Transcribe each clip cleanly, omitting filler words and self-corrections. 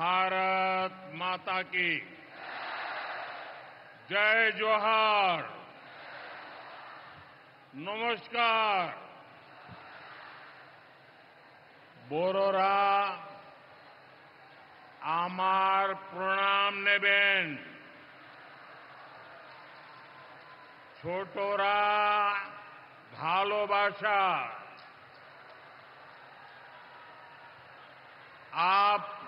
भारत माता की जय जोहार। नमस्कार। बोरोरा आमार प्रणाम नेबेन। छोटोरा भालोबाशा। आप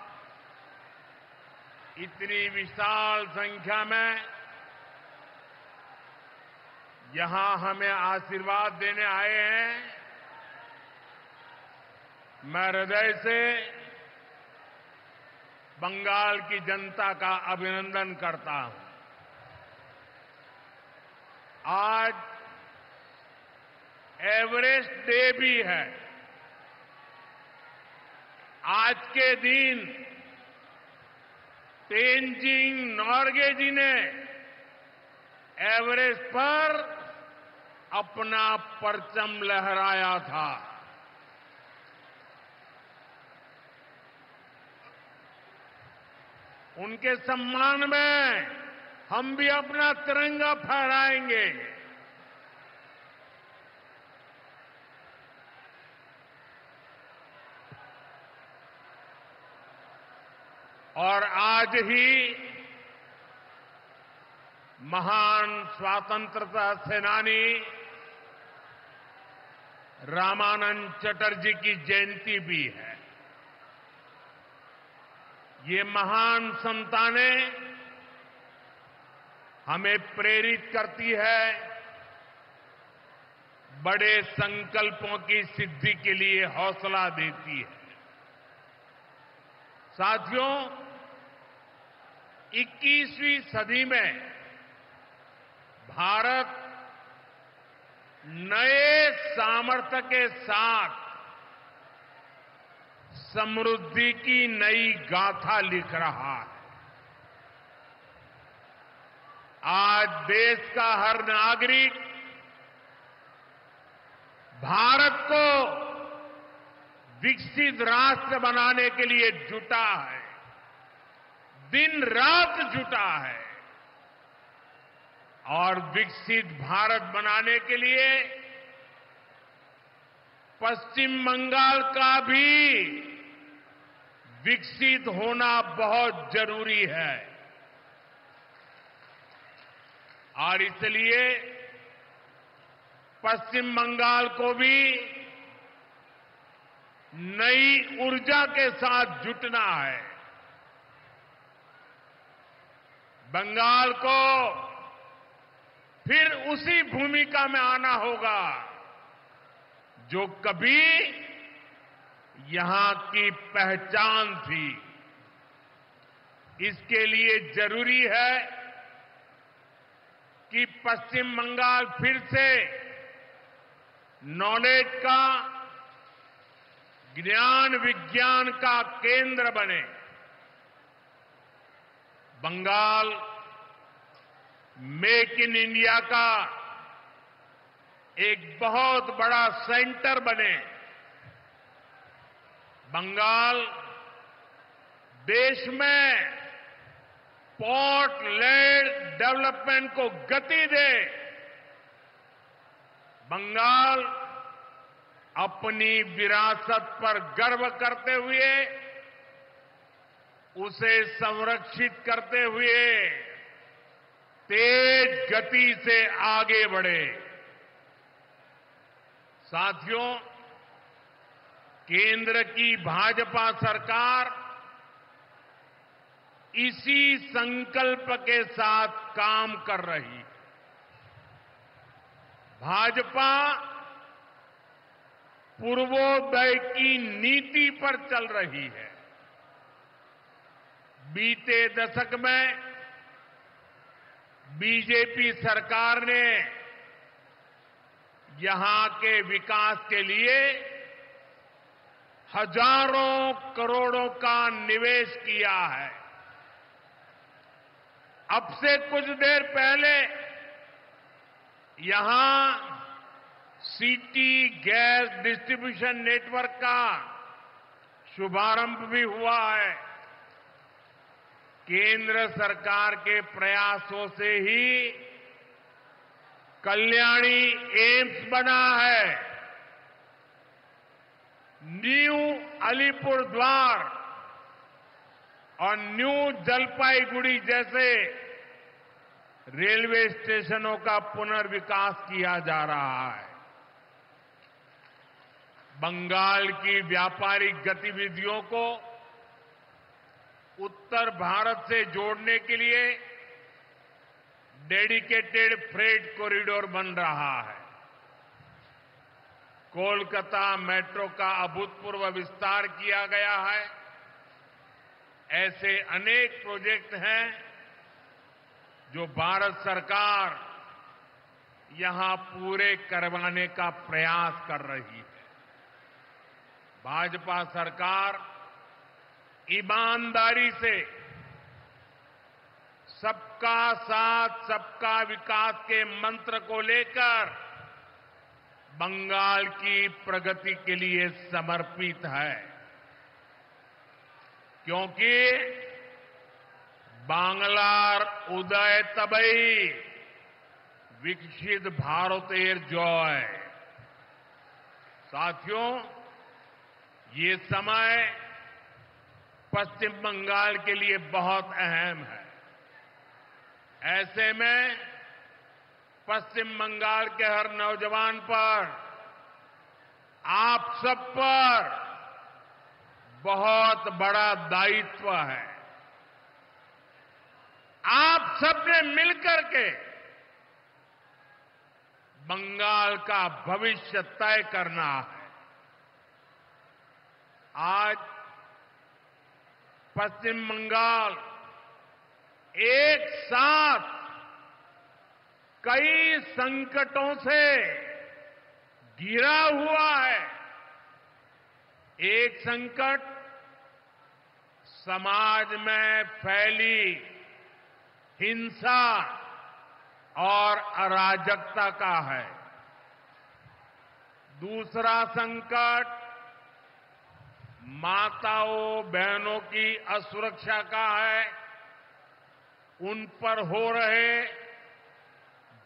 इतनी विशाल संख्या में यहां हमें आशीर्वाद देने आए हैं। मैं हृदय से बंगाल की जनता का अभिनंदन करता हूं। आज एवरेस्ट डे भी है। आज के दिन तेनजिंग नोर्गे जी ने एवरेस्ट पर अपना परचम लहराया था। उनके सम्मान में हम भी अपना तिरंगा फहराएंगे। और आज ही महान स्वतंत्रता सेनानी रामानंद चटर्जी की जयंती भी है। ये महान संतानें हमें प्रेरित करती है, बड़े संकल्पों की सिद्धि के लिए हौसला देती है। साथियों, 21वीं सदी में भारत नए सामर्थ्य के साथ समृद्धि की नई गाथा लिख रहा है। आज देश का हर नागरिक भारत को विकसित राष्ट्र बनाने के लिए जुटा है, दिन रात जुटा है। और विकसित भारत बनाने के लिए पश्चिम बंगाल का भी विकसित होना बहुत जरूरी है। और इसलिए पश्चिम बंगाल को भी नई ऊर्जा के साथ जुटना है। बंगाल को फिर उसी भूमिका में आना होगा जो कभी यहां की पहचान थी। इसके लिए जरूरी है कि पश्चिम बंगाल फिर से नॉलेज का, ज्ञान विज्ञान का केंद्र बने। बंगाल मेक इन इंडिया का एक बहुत बड़ा सेंटर बने। बंगाल देश में पोर्ट लेड डेवलपमेंट को गति दे। बंगाल अपनी विरासत पर गर्व करते हुए, उसे संरक्षित करते हुए तेज गति से आगे बढ़े। साथियों, केंद्र की भाजपा सरकार इसी संकल्प के साथ काम कर रही है। भाजपा पूर्वोदय की नीति पर चल रही है। बीते दशक में बीजेपी सरकार ने यहां के विकास के लिए हजारों करोड़ों का निवेश किया है। अब से कुछ देर पहले यहां सिटी गैस डिस्ट्रीब्यूशन नेटवर्क का शुभारंभ भी हुआ है। केंद्र सरकार के प्रयासों से ही कल्याणी एम्स बना है। न्यू अलीपुरद्वार और न्यू जलपाईगुड़ी जैसे रेलवे स्टेशनों का पुनर्विकास किया जा रहा है। बंगाल की व्यापारिक गतिविधियों को उत्तर भारत से जोड़ने के लिए डेडिकेटेड फ्रेट कॉरिडोर बन रहा है। कोलकाता मेट्रो का अभूतपूर्व विस्तार किया गया है। ऐसे अनेक प्रोजेक्ट हैं जो भारत सरकार यहां पूरे करवाने का प्रयास कर रही है। भाजपा सरकार ईमानदारी से सबका साथ सबका विकास के मंत्र को लेकर बंगाल की प्रगति के लिए समर्पित है, क्योंकि बांग्लार उदय तबई विकसित भारतेर जय। साथियों, ये समय पश्चिम बंगाल के लिए बहुत अहम है। ऐसे में पश्चिम बंगाल के हर नौजवान पर, आप सब पर बहुत बड़ा दायित्व है। आप सबने मिलकर के बंगाल का भविष्य तय करना है। आज पश्चिम बंगाल एक साथ कई संकटों से घिरा हुआ है। एक संकट समाज में फैली हिंसा और अराजकता का है। दूसरा संकट माताओं बहनों की असुरक्षा का है। उन पर हो रहे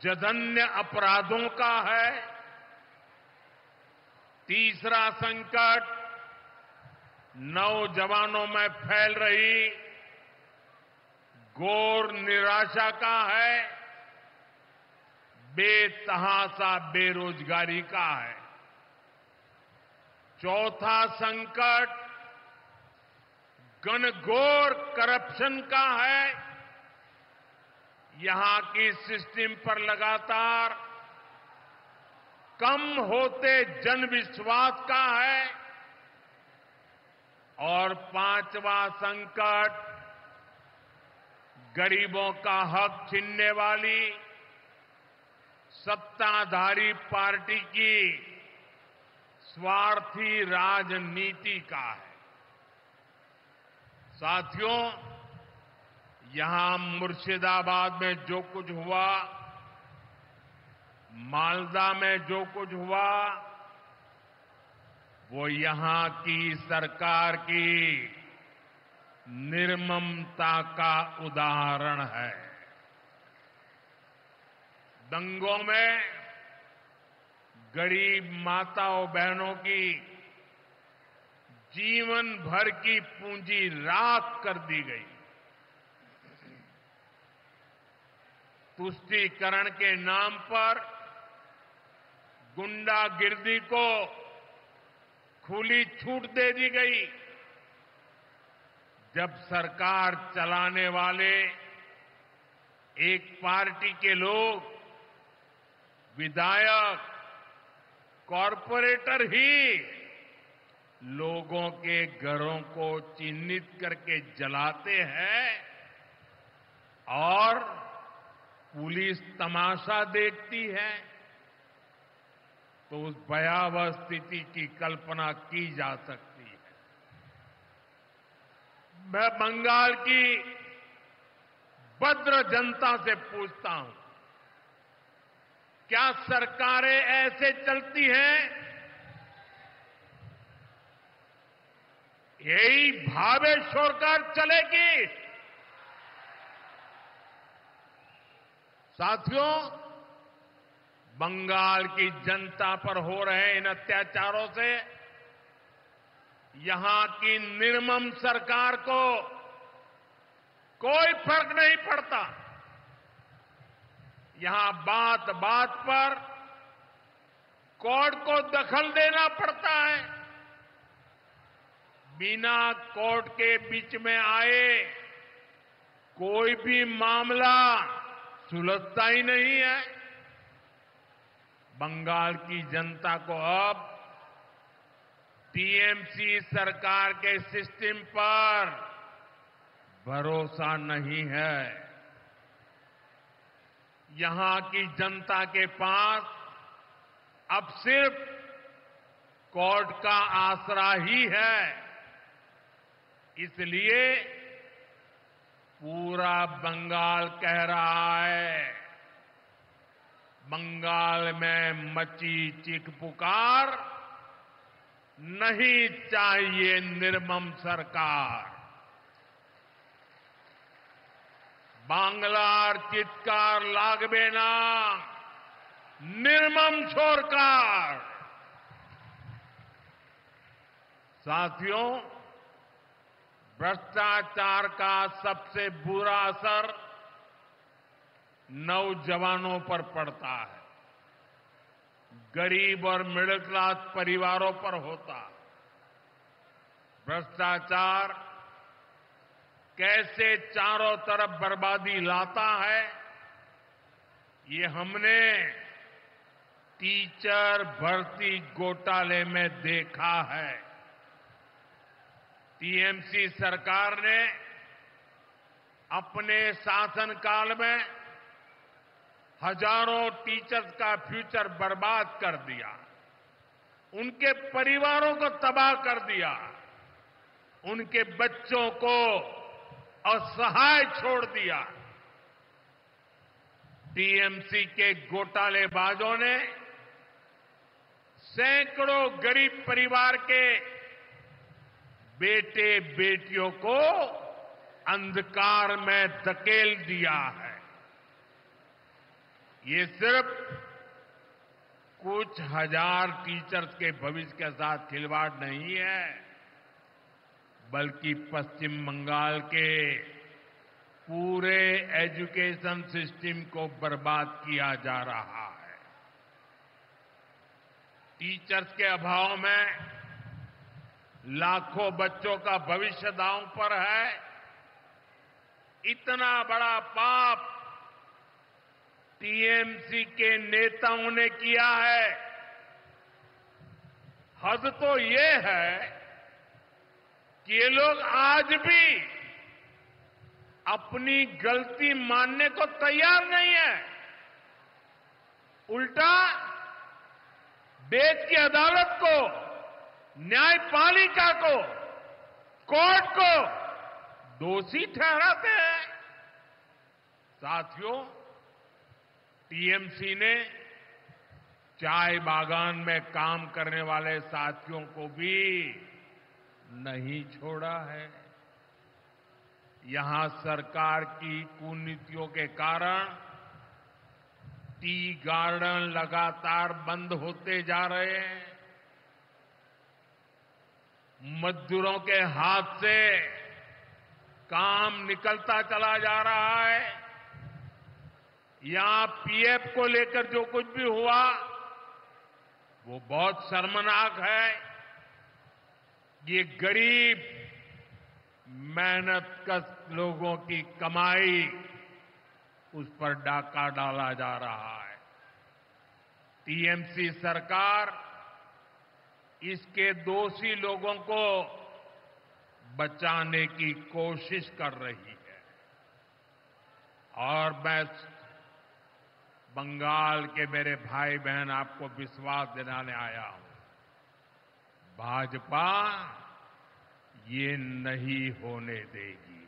जघन्य अपराधों का है। तीसरा संकट नौजवानों में फैल रही घोर निराशा का है। बेतहाशा बेरोजगारी का है। चौथा संकट घनघोर करप्शन का है। यहां की सिस्टम पर लगातार कम होते जनविश्वास का है। और पांचवा संकट गरीबों का हक छीनने वाली सत्ताधारी पार्टी की स्वार्थी राजनीति का है। साथियों, यहां मुर्शिदाबाद में जो कुछ हुआ, मालदा में जो कुछ हुआ, वो यहां की सरकार की निर्ममता का उदाहरण है। दंगों में गरीब माताओं बहनों की जीवन भर की पूंजी राख कर दी गई। तुष्टीकरण के नाम पर गुंडागिर्दी को खुली छूट दे दी गई। जब सरकार चलाने वाले एक पार्टी के लोग, विधायक, कॉरपोरेटर ही लोगों के घरों को चिन्हित करके जलाते हैं और पुलिस तमाशा देखती है, तो उस भयावह स्थिति की कल्पना की जा सकती है। मैं बंगाल की भद्र जनता से पूछता हूं, क्या सरकारें ऐसे चलती हैं? यही भावे छोड़कर चलेगी? साथियों, बंगाल की जनता पर हो रहे इन अत्याचारों से यहां की निर्मम सरकार को कोई फर्क नहीं पड़ता। यहां बात बात पर कोर्ट को दखल देना पड़ता है। बिना कोर्ट के बीच में आए कोई भी मामला सुलझता ही नहीं है। बंगाल की जनता को अब टीएमसी सरकार के सिस्टम पर भरोसा नहीं है। यहां की जनता के पास अब सिर्फ कोर्ट का आसरा ही है। इसलिए पूरा बंगाल कह रहा है, बंगाल में मची चीख पुकार, नहीं चाहिए निर्मम सरकार। बांग्लार चित्कार लागबे ना, निर्मम सरकार। साथियों, भ्रष्टाचार का सबसे बुरा असर नौजवानों पर पड़ता है, गरीब और मिडिल क्लास परिवारों पर होता। भ्रष्टाचार कैसे चारों तरफ बर्बादी लाता है, ये हमने टीचर भर्ती घोटाले में देखा है। टीएमसी सरकार ने अपने शासनकाल में हजारों टीचर्स का फ्यूचर बर्बाद कर दिया, उनके परिवारों को तबाह कर दिया, उनके बच्चों को असहाय छोड़ दिया। टीएमसी के घोटालेबाजों ने सैकड़ों गरीब परिवार के बेटे बेटियों को अंधकार में धकेल दिया है। ये सिर्फ कुछ हजार टीचर्स के भविष्य के साथ खिलवाड़ नहीं है, बल्कि पश्चिम बंगाल के पूरे एजुकेशन सिस्टम को बर्बाद किया जा रहा है। टीचर्स के अभाव में लाखों बच्चों का भविष्य दांव पर है। इतना बड़ा पाप टीएमसी के नेताओं ने किया है। हद तो ये है कि ये लोग आज भी अपनी गलती मानने को तैयार नहीं है। उल्टा देश की अदालत को, न्यायपालिका को, कोर्ट को दोषी ठहराते हैं। साथियों, टीएमसी ने चाय बागान में काम करने वाले साथियों को भी नहीं छोड़ा है। यहां सरकार की कुनीतियों के कारण टी गार्डन लगातार बंद होते जा रहे हैं। मजदूरों के हाथ से काम निकलता चला जा रहा है। यहां पीएफ को लेकर जो कुछ भी हुआ वो बहुत शर्मनाक है। ये गरीब मेहनतकश लोगों की कमाई, उस पर डाका डाला जा रहा है। टीएमसी सरकार इसके दोषी लोगों को बचाने की कोशिश कर रही है। और मैं बंगाल के मेरे भाई बहन आपको विश्वास दिलाने आया हूं, भाजपा ये नहीं होने देगी।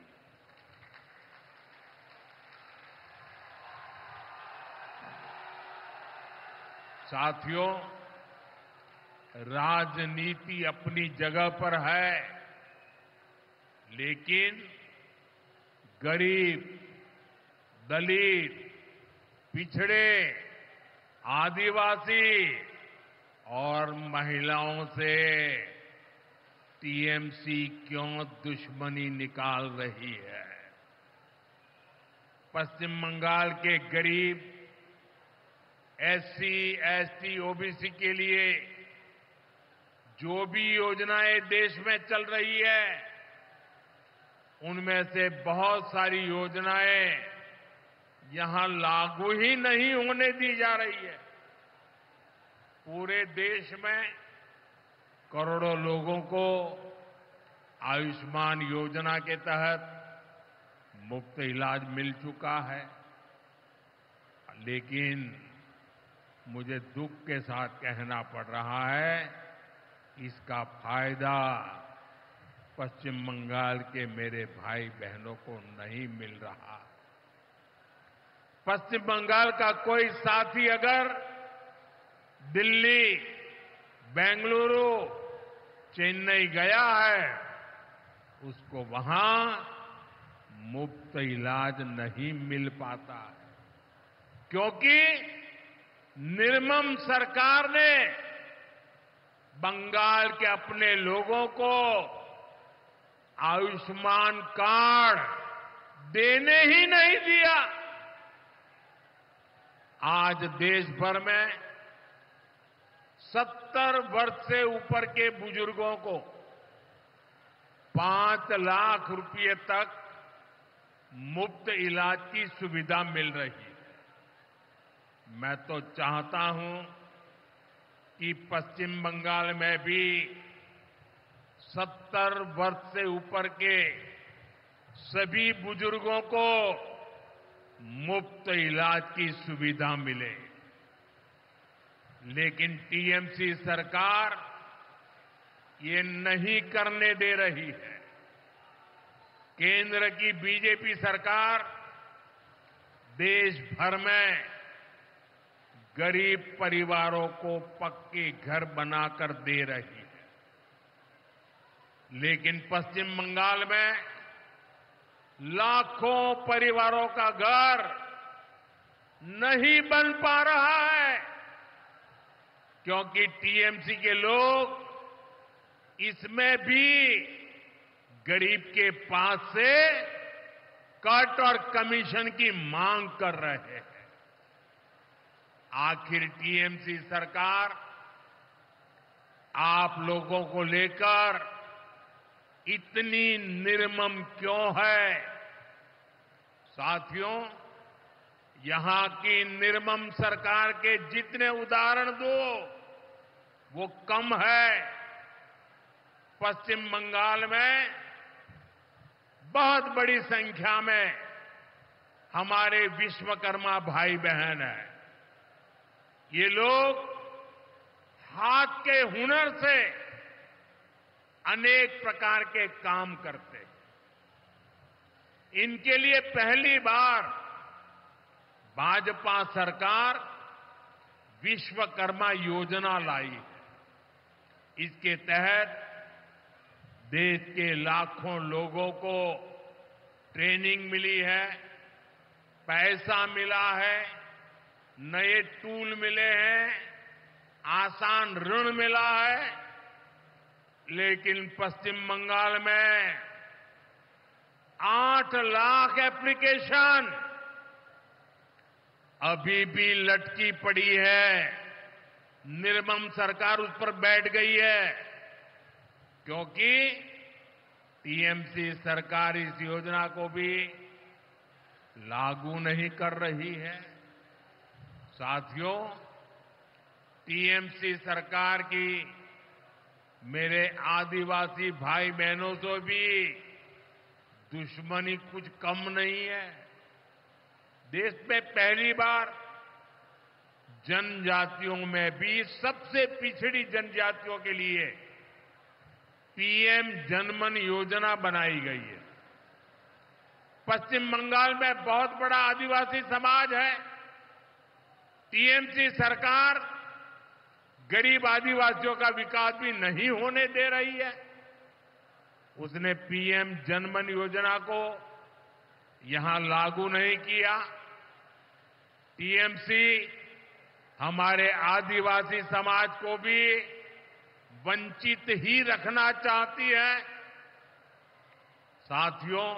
साथियों, राजनीति अपनी जगह पर है, लेकिन गरीब, दलित, पिछड़े, आदिवासी और महिलाओं से टीएमसी क्यों दुश्मनी निकाल रही है। पश्चिम बंगाल के गरीब, एससी, एसटी, ओबीसी के लिए जो भी योजनाएं देश में चल रही है, उनमें से बहुत सारी योजनाएं यहां लागू ही नहीं होने दी जा रही है। पूरे देश में करोड़ों लोगों को आयुष्मान योजना के तहत मुफ्त इलाज मिल चुका है, लेकिन मुझे दुख के साथ कहना पड़ रहा है, इसका फायदा पश्चिम बंगाल के मेरे भाई बहनों को नहीं मिल रहा। पश्चिम बंगाल का कोई साथी अगर दिल्ली, बेंगलुरु, चेन्नई गया है, उसको वहां मुफ्त इलाज नहीं मिल पाता है, क्योंकि निर्मम सरकार ने बंगाल के अपने लोगों को आयुष्मान कार्ड देने ही नहीं दिया। आज देश भर में 70 वर्ष से ऊपर के बुजुर्गों को 5 लाख रुपए तक मुफ्त इलाज की सुविधा मिल रही है। मैं तो चाहता हूं कि पश्चिम बंगाल में भी 70 वर्ष से ऊपर के सभी बुजुर्गों को मुफ्त इलाज की सुविधा मिले, लेकिन टीएमसी सरकार ये नहीं करने दे रही है। केंद्र की बीजेपी सरकार देश भर में गरीब परिवारों को पक्के घर बनाकर दे रही है, लेकिन पश्चिम बंगाल में लाखों परिवारों का घर नहीं बन पा रहा है, क्योंकि टीएमसी के लोग इसमें भी गरीब के पास से कट और कमीशन की मांग कर रहे हैं। आखिर टीएमसी सरकार आप लोगों को लेकर इतनी निर्मम क्यों है? साथियों, यहां की निर्मम सरकार के जितने उदाहरण दो वो कम है। पश्चिम बंगाल में बहुत बड़ी संख्या में हमारे विश्वकर्मा भाई बहन हैं। ये लोग हाथ के हुनर से अनेक प्रकार के काम करते हैं। इनके लिए पहली बार भाजपा सरकार विश्वकर्मा योजना लाई है। इसके तहत देश के लाखों लोगों को ट्रेनिंग मिली है, पैसा मिला है, नए टूल मिले हैं, आसान ऋण मिला है, लेकिन पश्चिम बंगाल में 8 लाख एप्लीकेशन अभी भी लटकी पड़ी है। निर्मम सरकार उस पर बैठ गई है, क्योंकि टीएमसी सरकार इस योजना को भी लागू नहीं कर रही है। साथियों, टीएमसी सरकार की मेरे आदिवासी भाई बहनों से भी दुश्मनी कुछ कम नहीं है। देश में पहली बार जनजातियों में भी सबसे पिछड़ी जनजातियों के लिए पीएम जनमन योजना बनाई गई है। पश्चिम बंगाल में बहुत बड़ा आदिवासी समाज है। टीएमसी सरकार गरीब आदिवासियों का विकास भी नहीं होने दे रही है। उसने पीएम जनमन योजना को यहां लागू नहीं किया। टीएमसी हमारे आदिवासी समाज को भी वंचित ही रखना चाहती है। साथियों,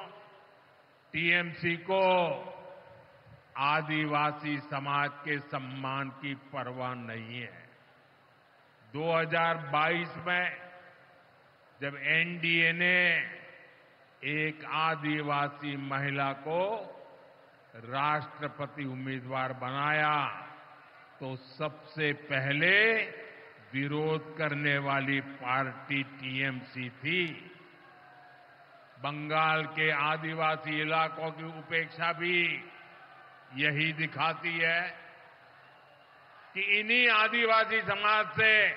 टीएमसी को आदिवासी समाज के सम्मान की परवाह नहीं है। 2022 में जब एनडीए ने एक आदिवासी महिला को राष्ट्रपति उम्मीदवार बनाया तो सबसे पहले विरोध करने वाली पार्टी टीएमसी थी। बंगाल के आदिवासी इलाकों की उपेक्षा भी यही दिखाती है कि इन्हीं आदिवासी समाज से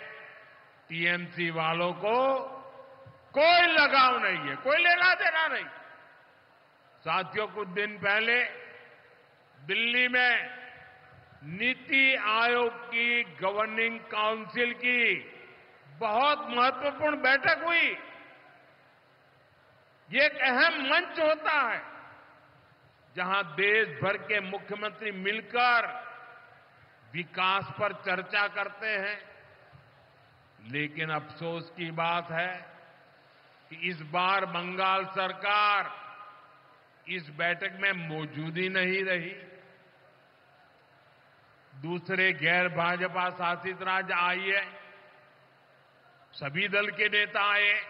टीएमसी वालों को कोई लगाव नहीं है, कोई लेना देना नहीं। साथियों, कुछ दिन पहले दिल्ली में नीति आयोग की गवर्निंग काउंसिल की बहुत महत्वपूर्ण बैठक हुई। ये एक अहम मंच होता है जहां देश भर के मुख्यमंत्री मिलकर विकास पर चर्चा करते हैं। लेकिन अफसोस की बात है कि इस बार बंगाल सरकार इस बैठक में मौजूद ही नहीं रही। दूसरे गैर भाजपा शासित राज्य आए, सभी दल के नेता आए,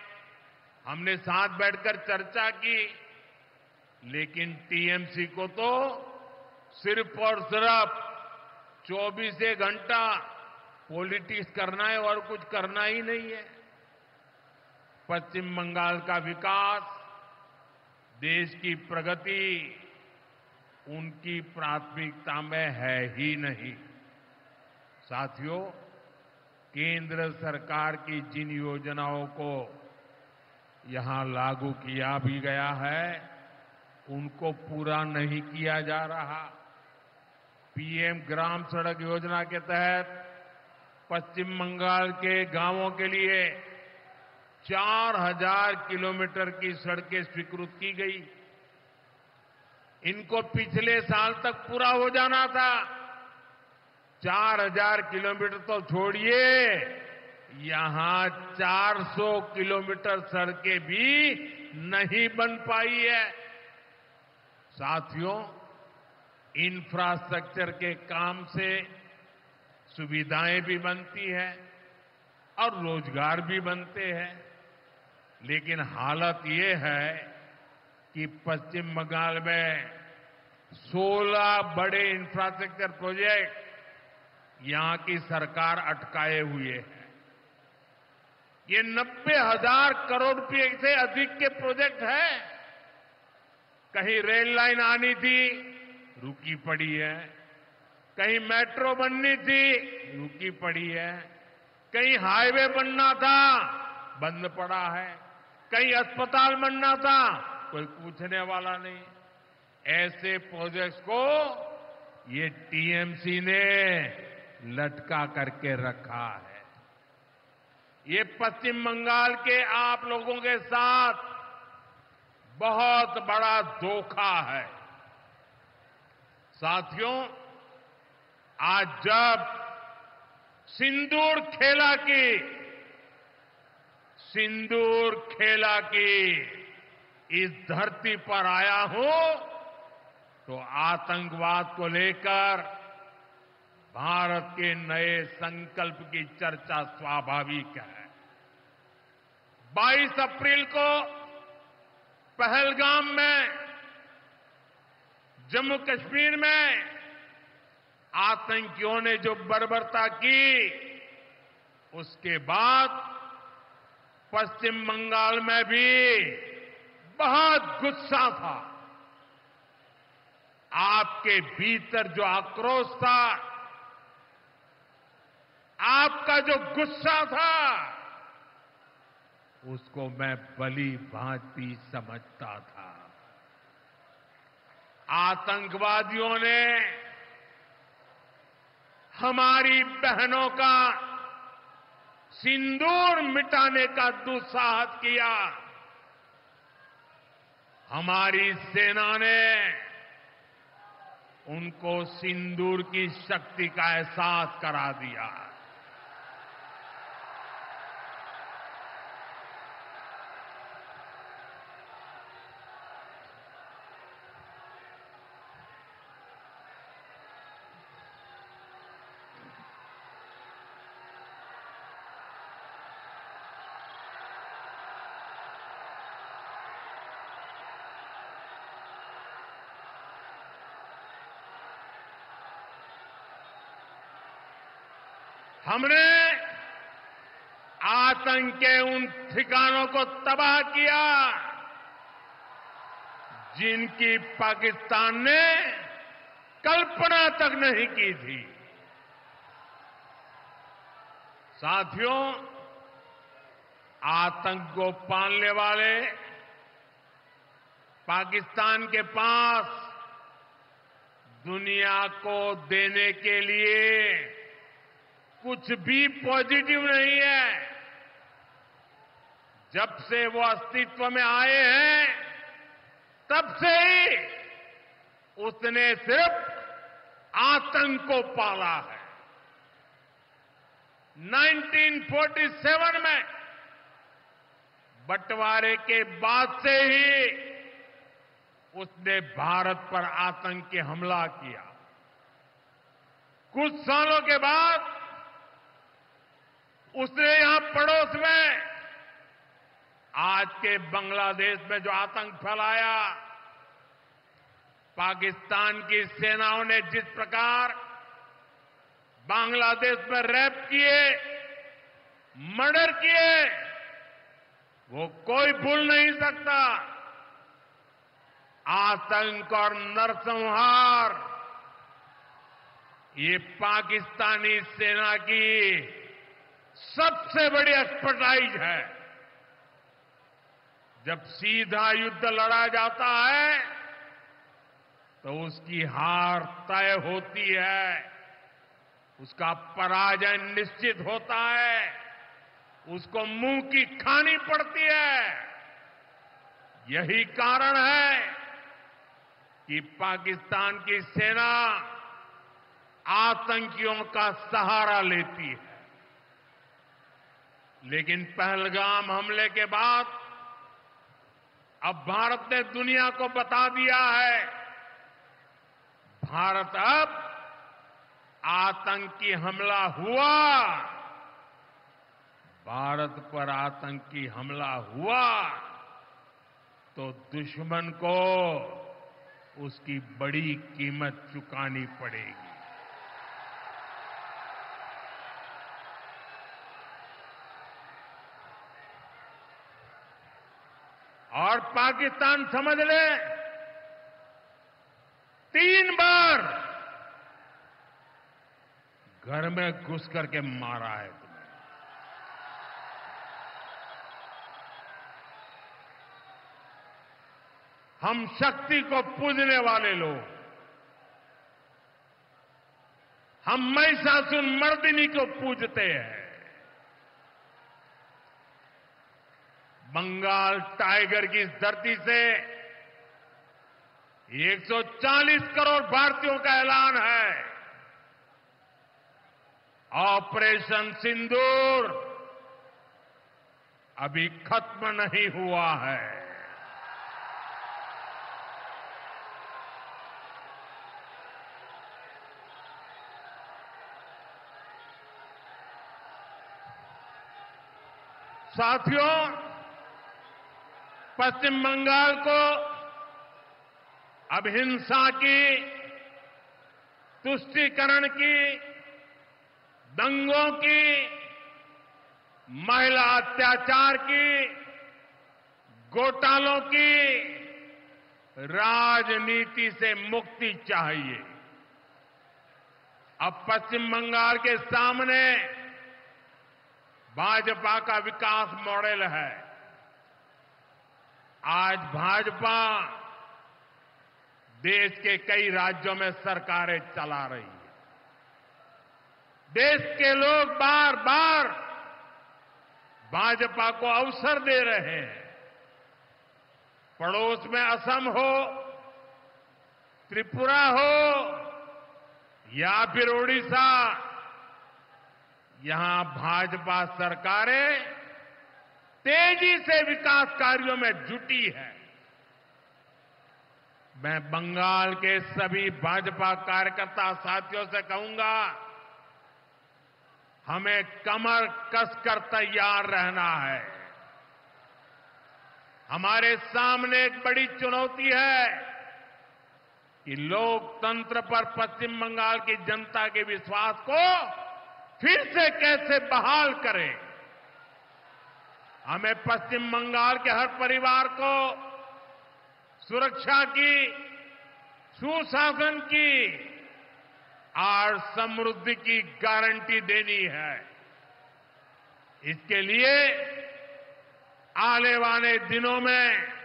हमने साथ बैठकर चर्चा की, लेकिन टीएमसी को तो सिर्फ और सिर्फ 24 घंटा पॉलिटिक्स करना है और कुछ करना ही नहीं है। पश्चिम बंगाल का विकास, देश की प्रगति उनकी प्राथमिकता में है ही नहीं। साथियों, केंद्र सरकार की जिन योजनाओं को यहां लागू किया भी गया है, उनको पूरा नहीं किया जा रहा। पीएम ग्राम सड़क योजना के तहत पश्चिम बंगाल के गांवों के लिए 4000 किलोमीटर की सड़कें स्वीकृत की गई। इनको पिछले साल तक पूरा हो जाना था। 4000 किलोमीटर तो छोड़िए, यहां 400 किलोमीटर सड़कें भी नहीं बन पाई है। साथियों, इंफ्रास्ट्रक्चर के काम से सुविधाएं भी बनती है और रोजगार भी बनते हैं। लेकिन हालत ये है कि पश्चिम बंगाल में 16 बड़े इंफ्रास्ट्रक्चर प्रोजेक्ट यहां की सरकार अटकाए हुए हैं। ये 90,000 करोड़ रुपए से अधिक के प्रोजेक्ट हैं। कहीं रेल लाइन आनी थी, रुकी पड़ी है। कहीं मेट्रो बननी थी, रुकी पड़ी है। कहीं हाईवे बनना था, बंद पड़ा है। कहीं अस्पताल बनना था, कोई पूछने वाला नहीं। ऐसे प्रोजेक्ट्स को ये टीएमसी ने लटका करके रखा है। ये पश्चिम बंगाल के आप लोगों के साथ बहुत बड़ा धोखा है। साथियों, आज जब सिंदूर खेला की इस धरती पर आया हूं, तो आतंकवाद को लेकर भारत के नए संकल्प की चर्चा स्वाभाविक है। 22 अप्रैल को पहलगाम में, जम्मू कश्मीर में आतंकियों ने जो बर्बरता की, उसके बाद पश्चिम बंगाल में भी बहुत गुस्सा था। आपके भीतर जो आक्रोश था, आपका जो गुस्सा था, उसको मैं भली भांति समझता था। आतंकवादियों ने हमारी बहनों का सिंदूर मिटाने का दुस्साहस किया। हमारी सेना ने उनको सिंदूर की शक्ति का एहसास करा दिया। हमने आतंक के उन ठिकानों को तबाह किया जिनकी पाकिस्तान ने कल्पना तक नहीं की थी। साथियों, आतंक को पालने वाले पाकिस्तान के पास दुनिया को देने के लिए कुछ भी पॉजिटिव नहीं है। जब से वो अस्तित्व में आए हैं तब से ही उसने सिर्फ आतंक को पाला है। 1947 में बंटवारे के बाद से ही उसने भारत पर आतंकी हमला किया। कुछ सालों के बाद उसने यहां पड़ोस में आज के बांग्लादेश में जो आतंक फैलाया, पाकिस्तान की सेनाओं ने जिस प्रकार बांग्लादेश में रेप किए, मर्डर किए, वो कोई भूल नहीं सकता। आतंक और नरसंहार ये पाकिस्तानी सेना की सबसे बड़ी एक्सपर्टाइज है। जब सीधा युद्ध लड़ा जाता है तो उसकी हार तय होती है, उसका पराजय निश्चित होता है, उसको मुंह की खानी पड़ती है। यही कारण है कि पाकिस्तान की सेना आतंकियों का सहारा लेती है। लेकिन पहलगाम हमले के बाद अब भारत ने दुनिया को बता दिया है, भारत अब आतंकी हमला हुआ, भारत पर आतंकी हमला हुआ तो दुश्मन को उसकी बड़ी कीमत चुकानी पड़ेगी। और पाकिस्तान समझ ले, 3 बार घर में घुस करके मारा है तुम्हें। हम शक्ति को पूजने वाले लोग, हम महिषासुर मर्दिनी को पूजते हैं। बंगाल टाइगर की इस धरती से 140 करोड़ भारतीयों का ऐलान है। ऑपरेशन सिंदूर अभी खत्म नहीं हुआ है। साथियों, पश्चिम बंगाल को अब हिंसा की, तुष्टीकरण की, दंगों की, महिला अत्याचार की, घोटालों की राजनीति से मुक्ति चाहिए। अब पश्चिम बंगाल के सामने भाजपा का विकास मॉडल है। आज भाजपा देश के कई राज्यों में सरकारें चला रही है। देश के लोग बार बार भाजपा को अवसर दे रहे हैं। पड़ोस में असम हो, त्रिपुरा हो या फिर ओडिशा, यहां भाजपा सरकारें तेजी से विकास कार्यों में जुटी है। मैं बंगाल के सभी भाजपा कार्यकर्ता साथियों से कहूंगा, हमें कमर कसकर तैयार रहना है। हमारे सामने एक बड़ी चुनौती है कि लोकतंत्र पर पश्चिम बंगाल की जनता के विश्वास को फिर से कैसे बहाल करें। हमें पश्चिम बंगाल के हर परिवार को सुरक्षा की, सुशासन की और समृद्धि की गारंटी देनी है। इसके लिए आने वाले दिनों में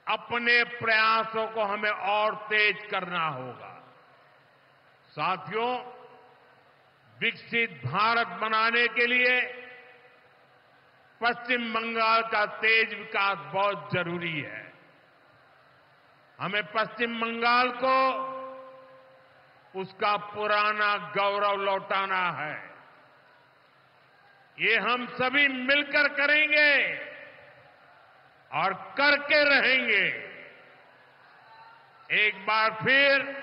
अपने प्रयासों को हमें और तेज करना होगा। साथियों, विकसित भारत बनाने के लिए पश्चिम बंगाल का तेज विकास बहुत जरूरी है। हमें पश्चिम बंगाल को उसका पुराना गौरव लौटाना है। ये हम सभी मिलकर करेंगे और करके रहेंगे। एक बार फिर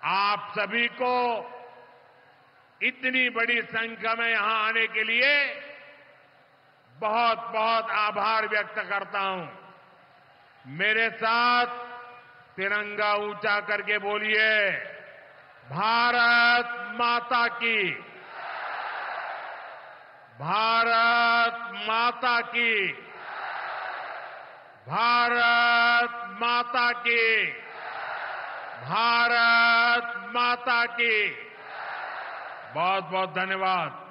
आप सभी को इतनी बड़ी संख्या में यहां आने के लिए बहुत बहुत आभार व्यक्त करता हूं। मेरे साथ तिरंगा ऊंचा करके बोलिए, भारत माता की, भारत माता की, भारत माता की, भारत माता की। बहुत बहुत धन्यवाद।